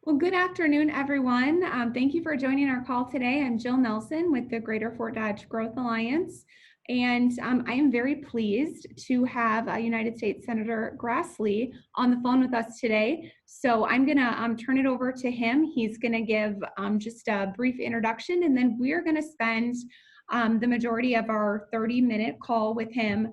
Well, good afternoon, everyone. Thank you for joining our call today. I'm Jill Nelson with the Greater Fort Dodge Growth Alliance, and I am very pleased to have United States Senator Grassley on the phone with us today. So I'm going to turn it over to him. He's going to give just a brief introduction, and then we're going to spend the majority of our 30-minute call with him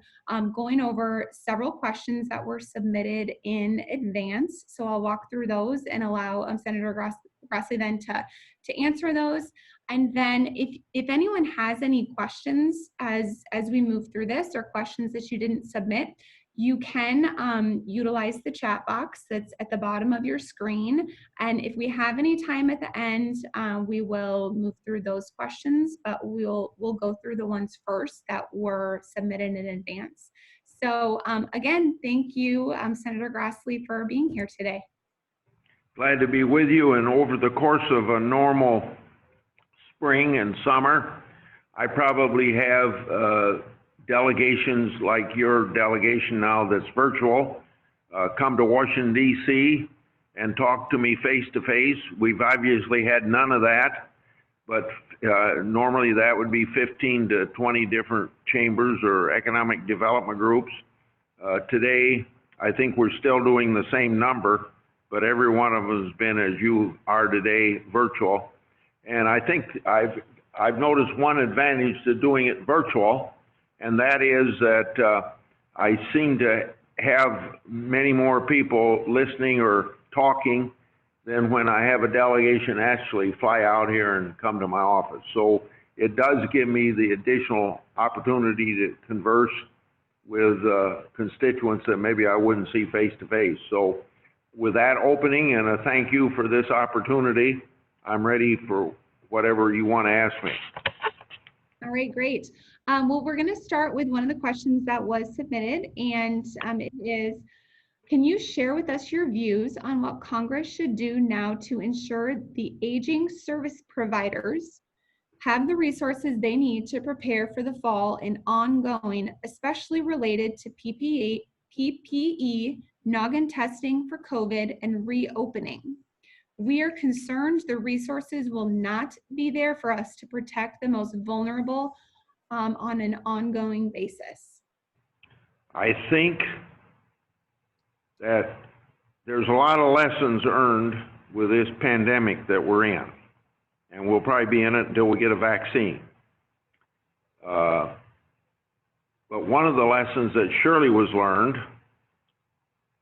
going over several questions that were submitted in advance. So I'll walk through those and allow Senator Grassley then to answer those. And then if anyone has any questions as we move through this, or questions that you didn't submit, you can utilize the chat box that's at the bottom of your screen. And if we have any time at the end, we will move through those questions, but we'll go through the ones first that were submitted in advance. So again, thank you, Senator Grassley, for being here today. Glad to be with you. And over the course of a normal spring and summer, I probably have delegations like your delegation now that's virtual come to Washington, D.C. and talk to me face to face. We've obviously had none of that, but normally that would be 15 to 20 different chambers or economic development groups. Today, I think we're still doing the same number, but every one of us has been, as you are today, virtual. And I think I've noticed one advantage to doing it virtual, and that is that I seem to have many more people listening or talking than when I have a delegation actually fly out here and come to my office. So it does give me the additional opportunity to converse with constituents that maybe I wouldn't see face to face. So with that opening and a thank you for this opportunity, I'm ready for whatever you want to ask me. All right, great. Well, we're going to start with one of the questions that was submitted, and it is, can you share with us your views on what Congress should do now to ensure the aging service providers have the resources they need to prepare for the fall and ongoing, especially related to PPE, noggin testing for COVID, and reopening? We are concerned the resources will not be there for us to protect the most vulnerable on an ongoing basis. I think that there's a lot of lessons earned with this pandemic that we're in, and we'll probably be in it until we get a vaccine. But one of the lessons that surely was learned,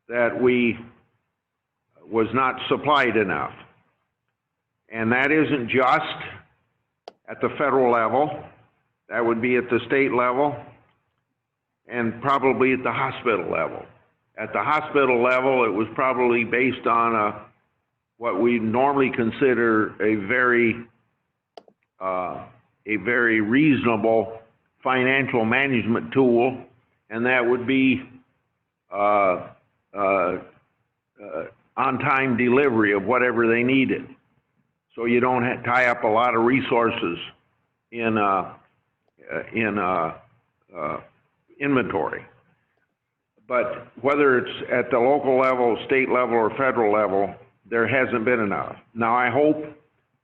that we was not supplied enough. And that isn't just at the federal level, that would be at the state level, and probably at the hospital level. At the hospital level, it was probably based on what we normally consider a very reasonable financial management tool, and that would be on-time delivery of whatever they needed. So you don't tie up a lot of resources in inventory. But whether it's at the local level, state level, or federal level, there hasn't been enough. Now I hope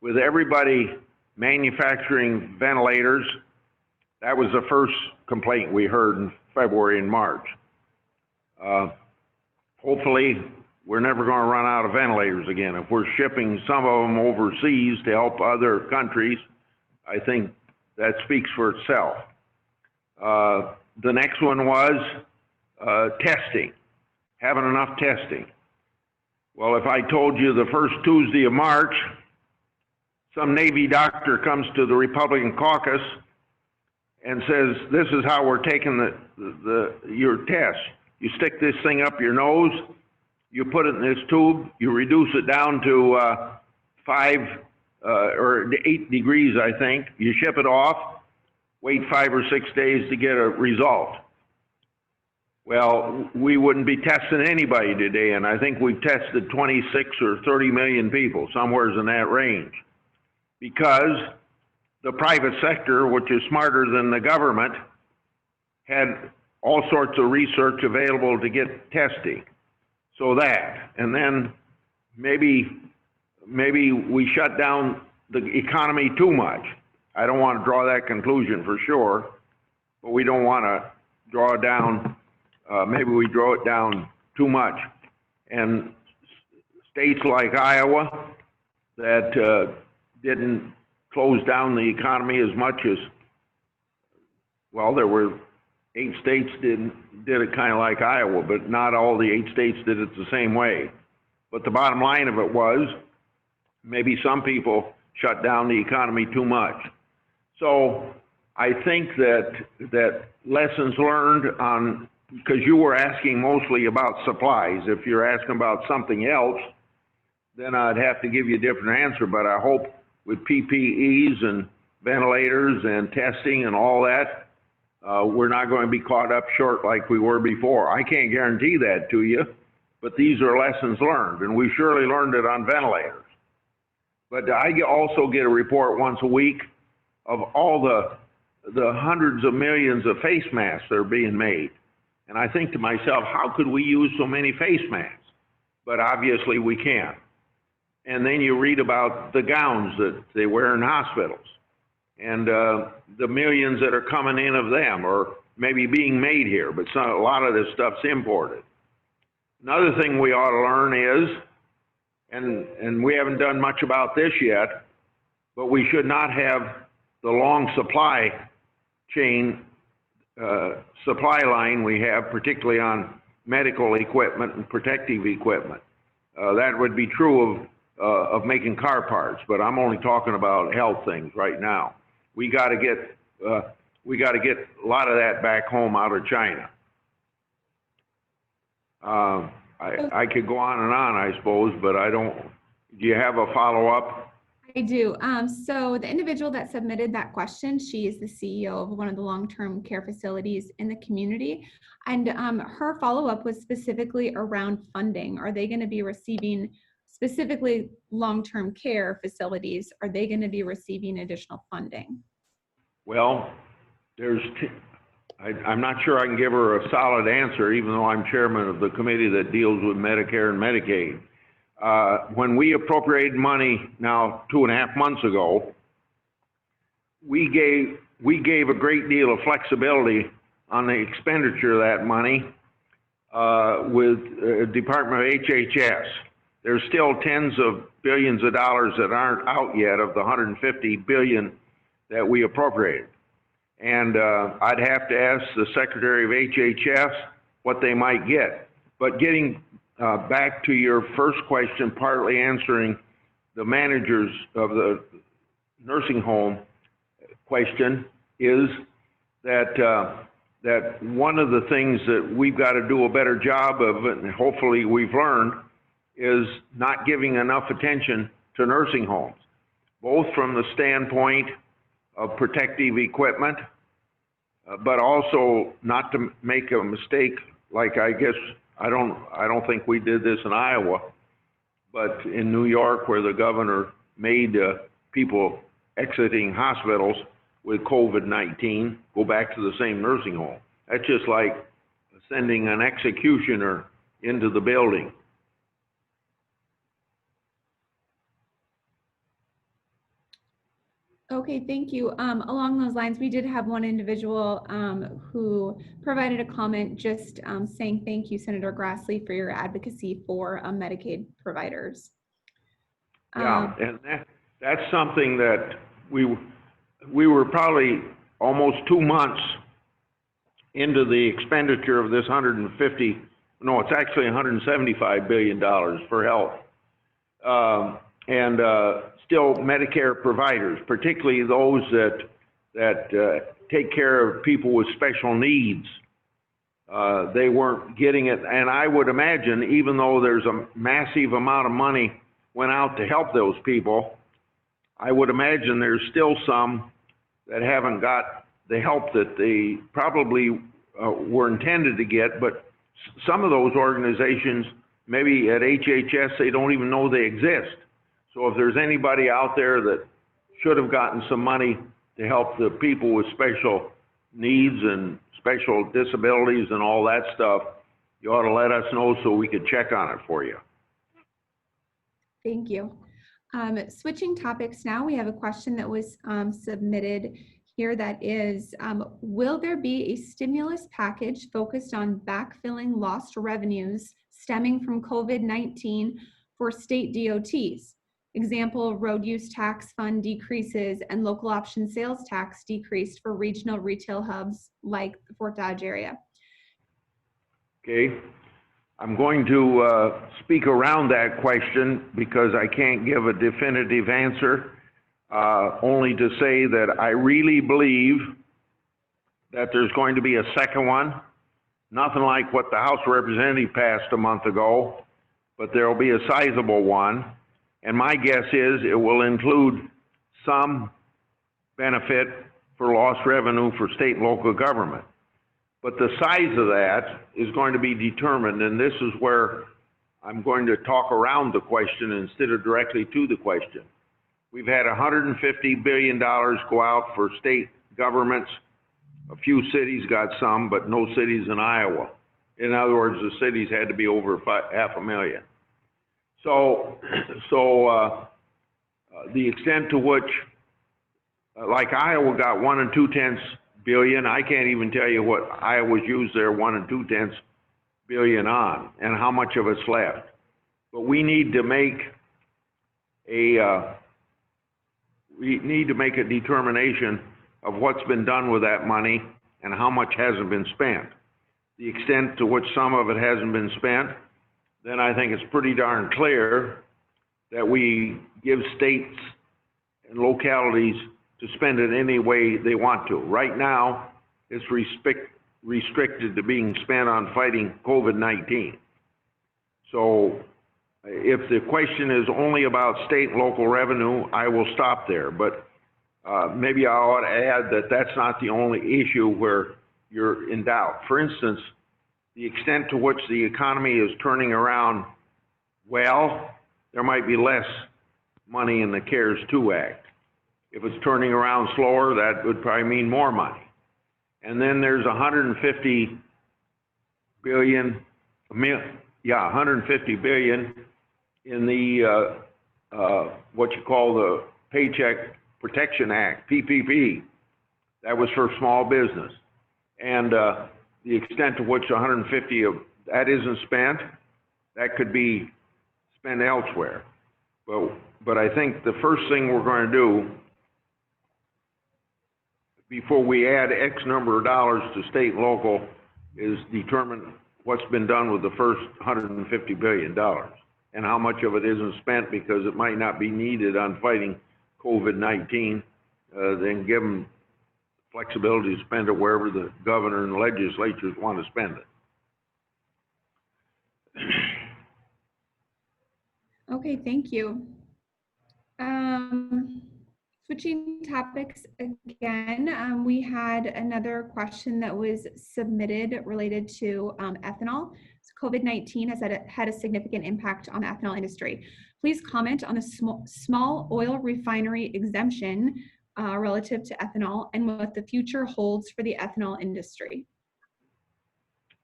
with everybody manufacturing ventilators, that was the first complaint we heard in February and March. Hopefully we're never going to run out of ventilators again. If we're shipping some of them overseas to help other countries, I think that speaks for itself. The next one was testing, having enough testing. Well, if I told you the first Tuesday of March, some Navy doctor comes to the Republican caucus and says, this is how we're taking your test. You stick this thing up your nose, you put it in this tube, you reduce it down to 5 or 8 degrees, I think. You ship it off, wait 5 or 6 days to get a result. Well, we wouldn't be testing anybody today, and I think we've tested 26 or 30 million people, somewhere in that range. Because the private sector, which is smarter than the government, had all sorts of research available to get testing. So that, and then maybe maybe we shut down the economy too much. I don't want to draw that conclusion for sure, but we don't want to draw it down. Maybe we draw it down too much. And states like Iowa that didn't close down the economy as much as, well, there were 8 states did it kind of like Iowa, but not all the 8 states did it the same way. But the bottom line of it was, maybe some people shut down the economy too much. So I think that lessons learned on, because you were asking mostly about supplies. If you're asking about something else, then I'd have to give you a different answer. But I hope with PPEs and ventilators and testing and all that, we're not going to be caught up short like we were before. I can't guarantee that to you, but these are lessons learned, and we surely learned it on ventilators. But I also get a report once a week of all the hundreds of millions of face masks that are being made. And I think to myself, how could we use so many face masks? But obviously we can. And then you read about the gowns that they wear in hospitals and the millions that are coming in of them, or maybe being made here, but a lot of this stuff's imported. Another thing we ought to learn is, and we haven't done much about this yet, but we should not have the long supply chain, supply line we have, particularly on medical equipment and protective equipment. That would be true of making car parts, but I'm only talking about health things right now. We got to get a lot of that back home out of China. I could go on and on, I suppose, but I don't. Do you have a follow-up? I do. So the individual that submitted that question, she is the CEO of one of the long-term care facilities in the community. And her follow-up was specifically around funding. Are they going to be receiving, specifically long-term care facilities, are they going to be receiving additional funding? Well, I'm not sure I can give her a solid answer, even though I'm chairman of the committee that deals with Medicare and Medicaid. When we appropriated money now 2.5 months ago, we gave a great deal of flexibility on the expenditure of that money with Department of HHS. There's still tens of billions of dollars that aren't out yet of the $150 billion that we appropriated. And I'd have to ask the Secretary of HHS what they might get. But getting back to your first question, partly answering the managers of the nursing home question, is that that one of the things that we've got to do a better job of, and hopefully we've learned, is not giving enough attention to nursing homes, both from the standpoint of protective equipment, but also not to make a mistake like, I guess, I don't think we did this in Iowa, but in New York, where the governor made people exiting hospitals with COVID-19 go back to the same nursing home. That's just like sending an executioner into the building. Okay, thank you. Along those lines, we did have one individual who provided a comment just saying, thank you, Senator Grassley, for your advocacy for Medicaid providers. Yeah, and that's something that we were probably almost 2 months into the expenditure of this it's actually $175 billion for health. Still Medicare providers, particularly those that take care of people with special needs, they weren't getting it. And I would imagine, even though there's a massive amount of money went out to help those people, I would imagine there's still some that haven't got the help that they probably were intended to get. But some of those organizations, maybe at HHS, they don't even know they exist. So if there's anybody out there that should have gotten some money to help the people with special needs and special disabilities and all that stuff, you ought to let us know so we could check on it for you. Thank you. Switching topics now, we have a question that was submitted here that is, will there be a stimulus package focused on backfilling lost revenues stemming from COVID-19 for state DOTs? Example, road use tax fund decreases and local option sales tax decreased for regional retail hubs like the Fort Dodge area. Okay. I'm going to speak around that question because I can't give a definitive answer, only to say that I really believe that there's going to be a second one, nothing like what the House of Representatives passed a month ago, but there will be a sizable one. And my guess is it will include some benefit for lost revenue for state and local government. But the size of that is going to be determined, and this is where I'm going to talk around the question instead of directly to the question. We've had $150 billion go out for state governments. A few cities got some, but no cities in Iowa. In other words, the cities had to be over $500,000. So the extent to which, like Iowa got 1 2/10 billion, I can't even tell you what Iowa's used their 1 2/10 billion on and how much of it's left. But we need to make a determination of what's been done with that money and how much hasn't been spent. The extent to which some of it hasn't been spent, then I think it's pretty darn clear that we give states and localities to spend it any way they want to. Right now, it's restricted to being spent on fighting COVID-19. So if the question is only about state and local revenue, I will stop there. But maybe I ought to add that that's not the only issue where you're in doubt. For instance, the extent to which the economy is turning around well, there might be less money in the CARES 2 Act. If it's turning around slower, that would probably mean more money. And then there's 150 billion in the what you call the Paycheck Protection Act, PPP. That was for small business. And the extent to which 150 of that isn't spent, that could be spent elsewhere. But I think the first thing we're going to do before we add X number of dollars to state and local is determine what's been done with the first $150 billion and how much of it isn't spent because it might not be needed on fighting COVID-19, then give them flexibility to spend it wherever the governor and legislatures want to spend it. Okay, thank you. Switching topics again, we had another question that was submitted related to ethanol. So COVID-19 has had a significant impact on the ethanol industry. Please comment on the small oil refinery exemption relative to ethanol and what the future holds for the ethanol industry.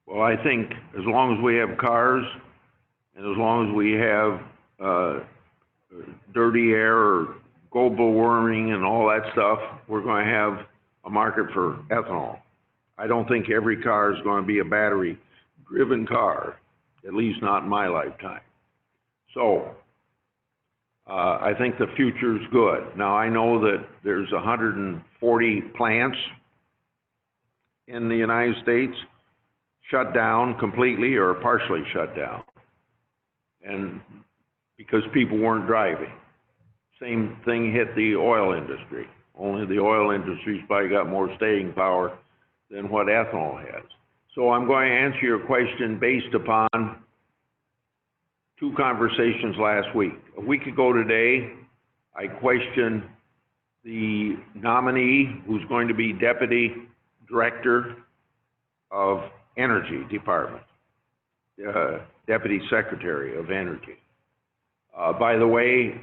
Well, I think as long as we have cars and as long as we have dirty air or global warming and all that stuff, we're going to have a market for ethanol. I don't think every car is going to be a battery-driven car, at least not in my lifetime. So I think the future is good. Now, I know that there's 140 plants in the United States shut down completely or partially shut down, and because people weren't driving. Same thing hit the oil industry, only the oil industry's probably got more staying power than what ethanol has. So I'm going to answer your question based upon two conversations last week. A week ago today, I questioned the nominee who's going to be Deputy Director of Energy Department, Deputy Secretary of Energy. By the way,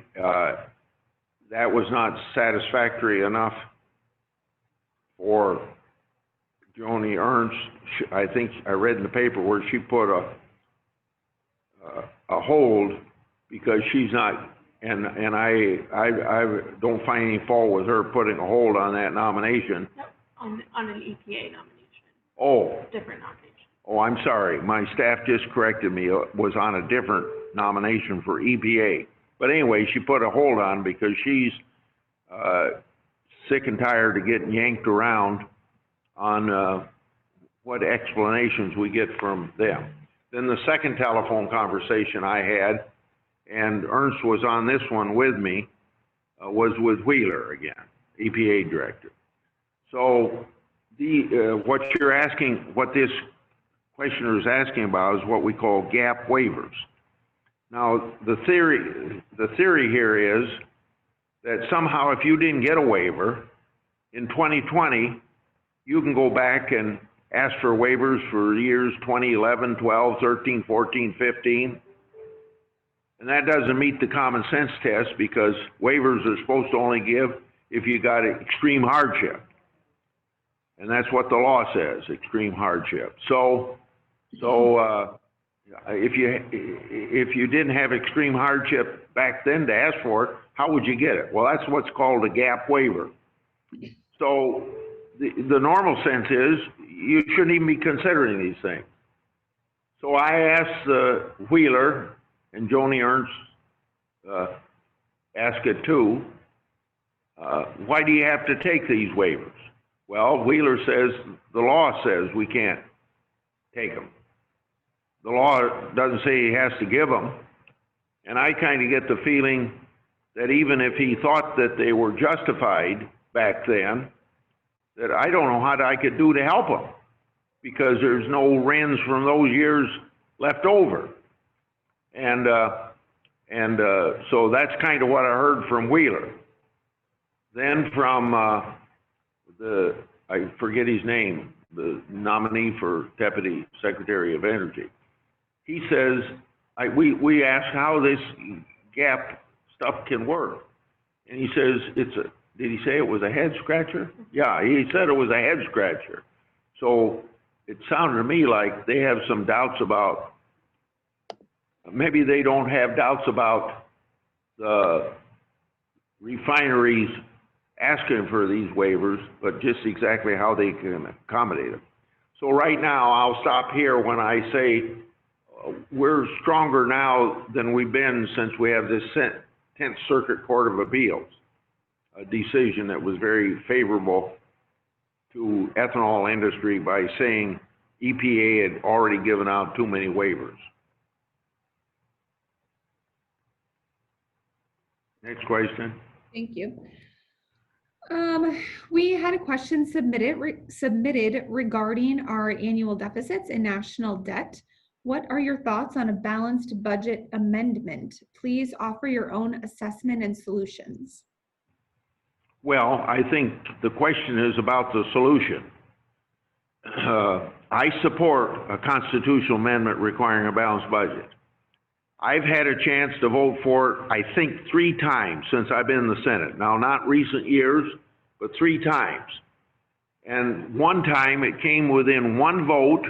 that was not satisfactory enough for Joni Ernst. I think I read in the paper where she put a hold because she's not and I don't find any fault with her putting a hold on that nomination. Yep, on an EPA nomination, Oh, different nomination. oh, I'm sorry. My staff just corrected me. It was on a different nomination for EPA. But anyway, she put a hold on because she's sick and tired of getting yanked around on what explanations we get from them. Then the second telephone conversation I had, and Ernst was on this one with me, was with Wheeler again, EPA director. So what you're asking, what this questioner is asking about is what we call gap waivers. Now, the theory here is that somehow if you didn't get a waiver in 2020, you can go back and ask for waivers for years 2011, 12, 13, 14, 15. And that doesn't meet the common sense test because waivers are supposed to only give if you got extreme hardship. And that's what the law says, extreme hardship. So if you didn't have extreme hardship back then to ask for it, how would you get it? Well, that's what's called a gap waiver. So the normal sense is you shouldn't even be considering these things. So I asked Wheeler, and Joni Ernst asked it too, why do you have to take these waivers? Well, Wheeler says the law says we can't take them. The law doesn't say he has to give them. And I kind of get the feeling that even if he thought that they were justified back then, that I don't know what I could do to help him because there's no RINs from those years left over. And so that's kind of what I heard from Wheeler. Then from I forget his name, the nominee for Deputy Secretary of Energy. He says, we asked how this gap stuff can work. And he says, did he say it was a head scratcher? Yeah, he said it was a head scratcher. So it sounded to me like they have some doubts about, maybe they don't have doubts about the refineries asking for these waivers, but just exactly how they can accommodate them. So right now, I'll stop here when I say we're stronger now than we've been since we have this 10th Circuit Court of Appeals, a decision that was very favorable to ethanol industry by saying EPA had already given out too many waivers. Next question. Thank you. We had a question submitted regarding our annual deficits and national debt. What are your thoughts on a balanced budget amendment? Please offer your own assessment and solutions. Well, I think the question is about the solution. I support a constitutional amendment requiring a balanced budget. I've had a chance to vote for it, I think, 3 times since I've been in the Senate. Now, not recent years, but 3 times. And one time it came within 1 vote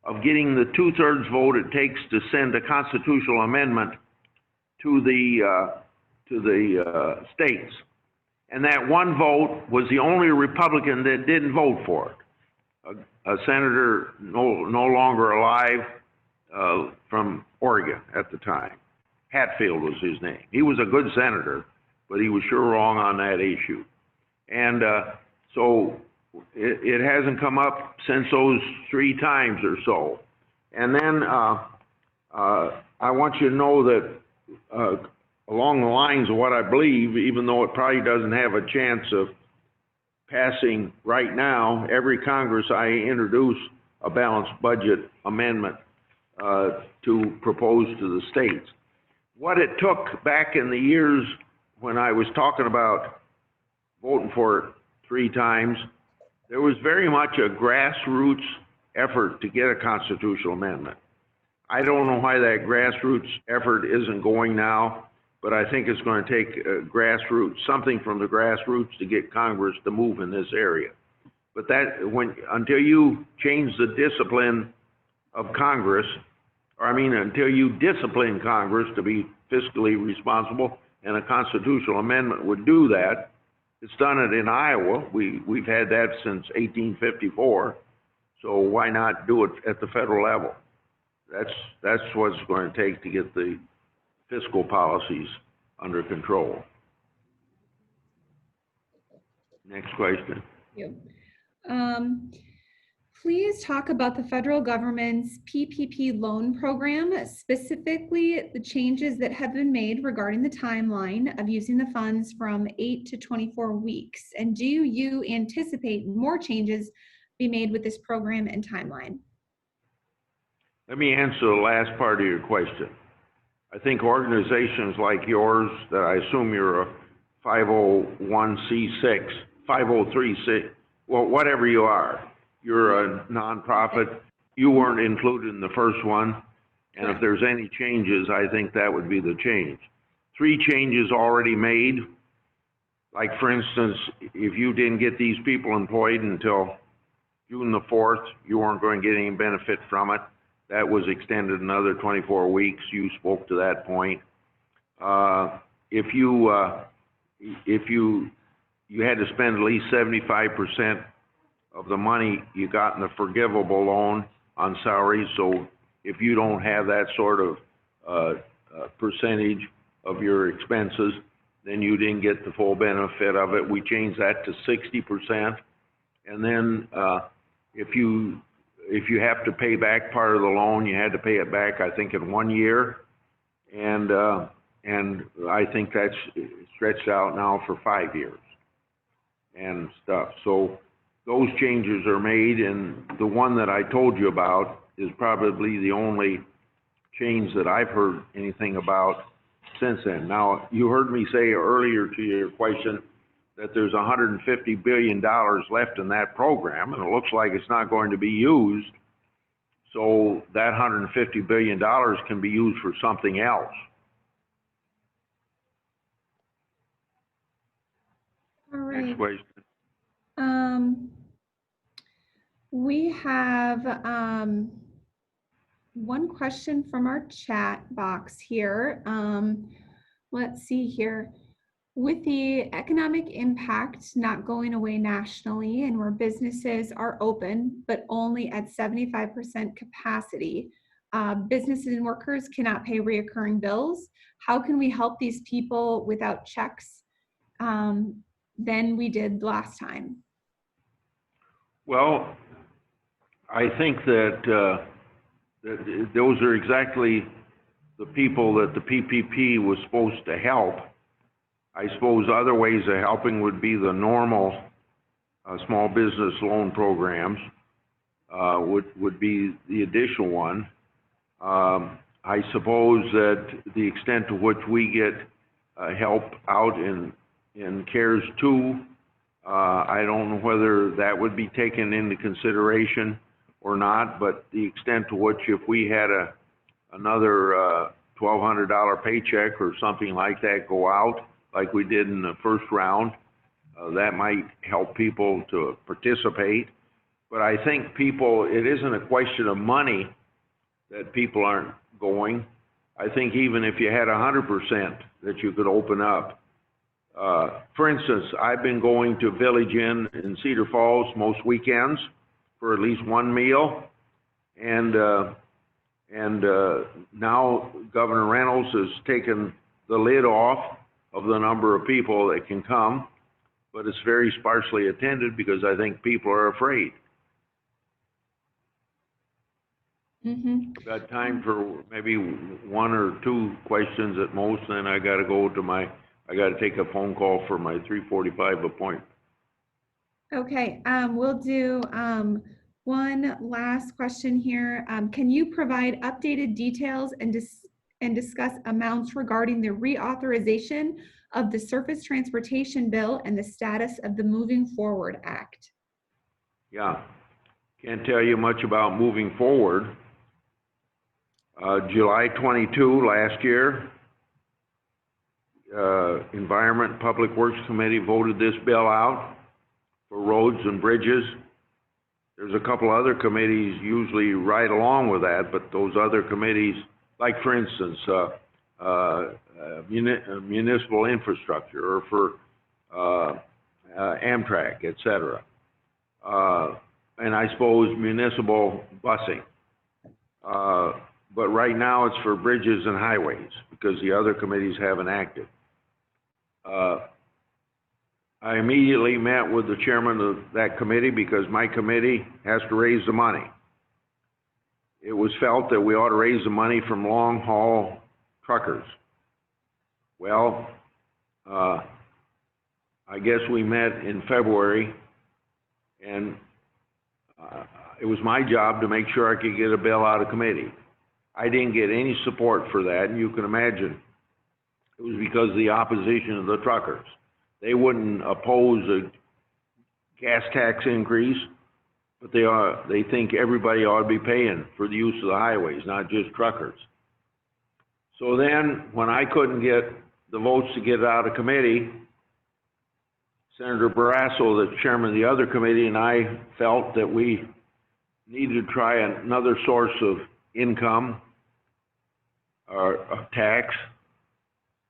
of getting the 2/3 vote it takes to send a constitutional amendment to the states. And that 1 vote was the only Republican that didn't vote for it. A senator no longer alive from Oregon at the time. Hatfield was his name. He was a good senator, but he was sure wrong on that issue. And so it hasn't come up since those 3 times or so. And then I want you to know that along the lines of what I believe, even though it probably doesn't have a chance of passing right now, every Congress I introduce a balanced budget amendment to propose to the states. What it took back in the years when I was talking about voting for it 3 times, there was very much a grassroots effort to get a constitutional amendment. I don't know why that grassroots effort isn't going now, but I think it's going to take something from the grassroots to get Congress to move in this area. But until you change the discipline of Congress, until you discipline Congress to be fiscally responsible, and a constitutional amendment would do that. It's done it in Iowa. We've had that since 1854. So why not do it at the federal level? That's what it's going to take to get the fiscal policies under control. Next question. Thank you. Please talk about the federal government's PPP loan program, specifically the changes that have been made regarding the timeline of using the funds from 8 to 24 weeks. And do you anticipate more changes be made with this program and timeline? Let me answer the last part of your question. I think organizations like yours, that I assume you're a 501c6, 503c, well, whatever you are, you're a nonprofit, you weren't included in the first one, and if there's any changes, I think that would be the change. 3 changes already made, like for instance, if you didn't get these people employed until June the 4th, you weren't going to get any benefit from it. That was extended another 24 weeks. You spoke to that point. If you had to spend at least 75% of the money you got in the forgivable loan on salaries, so if you don't have that sort of percentage of your expenses, then you didn't get the full benefit of it. We changed that to 60%. And then if you have to pay back part of the loan, you had to pay it back, I think, in 1 year. And I think that's stretched out now for 5 years and stuff. So those changes are made, and the one that I told you about is probably the only change that I've heard anything about since then. Now, you heard me say earlier to your question that there's $150 billion left in that program, and it looks like it's not going to be used. So that $150 billion can be used for something else. All right. Next question. We have one question from our chat box here. Let's see here. With the economic impact not going away nationally and where businesses are open, but only at 75% capacity, businesses and workers cannot pay reoccurring bills. How can we help these people without checks than we did last time? Well, I think that, that those are exactly the people that the PPP was supposed to help. I suppose other ways of helping would be the normal small business loan programs would be the additional one. I suppose that the extent to which we get help out in CARES 2, I don't know whether that would be taken into consideration or not, but the extent to which if we had another $1,200 paycheck or something like that go out, like we did in the first round, that might help people to participate. But I think people, it isn't a question of money that people aren't going. I think even if you had 100% that you could open up. For instance, I've been going to Village Inn in Cedar Falls most weekends for at least one meal. And now Governor Reynolds has taken the lid off of the number of people that can come, but it's very sparsely attended because I think people are afraid. Got time for maybe 1 or 2 questions at most, then I got to go to I got to take a phone call for my 3:45 appointment. Okay, we'll do one last question here. Can you provide updated details and discuss amounts regarding the reauthorization of the Surface Transportation Bill and the status of the Moving Forward Act? Yeah, can't tell you much about moving forward. July 22 last year, Environment Public Works Committee voted this bill out for roads and bridges. There's a couple other committees usually right along with that, but those other committees, like for instance, municipal infrastructure or for Amtrak, et cetera. And I suppose municipal busing. But right now it's for bridges and highways because the other committees haven't acted. I immediately met with the chairman of that committee because my committee has to raise the money. It was felt that we ought to raise the money from long haul truckers. Well, I guess we met in February, and it was my job to make sure I could get a bill out of committee. I didn't get any support for that, and you can imagine it was because of the opposition of the truckers. They wouldn't oppose a gas tax increase, but they think everybody ought to be paying for the use of the highways, not just truckers. So then, when I couldn't get the votes to get it out of committee, Senator Grassley, the chairman of the other committee, and I felt that we needed to try another source of income or of tax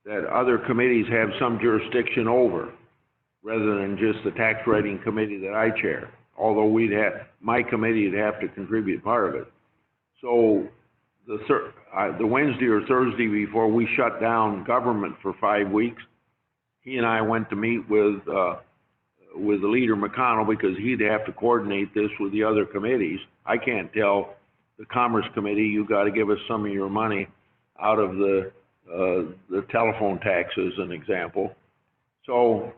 that other committees have some jurisdiction over, rather than just the tax rating committee that I chair. Although my committee would have to contribute part of it. So the Wednesday or Thursday before we shut down government for 5 weeks, he and I went to meet with the leader McConnell because he'd have to coordinate this with the other committees. I can't tell the Commerce Committee, you got to give us some of your money out of the telephone tax as an example. So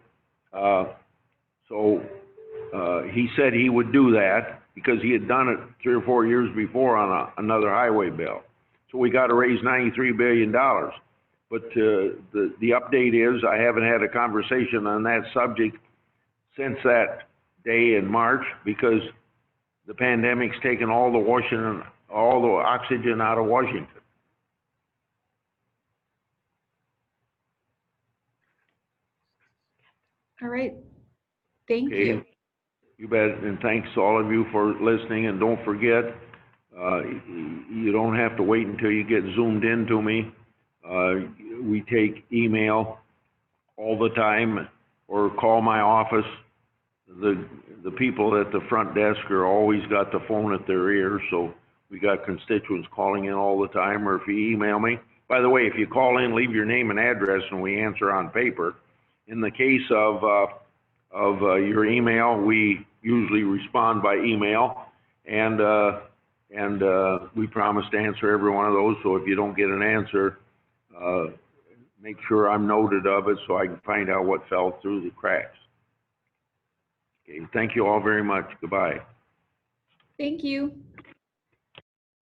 he said he would do that because he had done it 3 or 4 years before on another highway bill. So we got to raise $93 billion. But the update is I haven't had a conversation on that subject since that day in March because the pandemic's taken all the oxygen out of Washington. All right. Thank you. You bet, and thanks to all of you for listening. And don't forget, you don't have to wait until you get zoomed into me. We take email all the time or call my office. The people at the front desk are always got the phone at their ear, so we got constituents calling in all the time. Or if you email me, by the way, if you call in, leave your name and address, and we answer on paper. In the case of your email, we usually respond by email, and we promise to answer every one of those. So if you don't get an answer, make sure I'm noted of it so I can find out what fell through the cracks. Okay, thank you all very much. Goodbye. Thank you.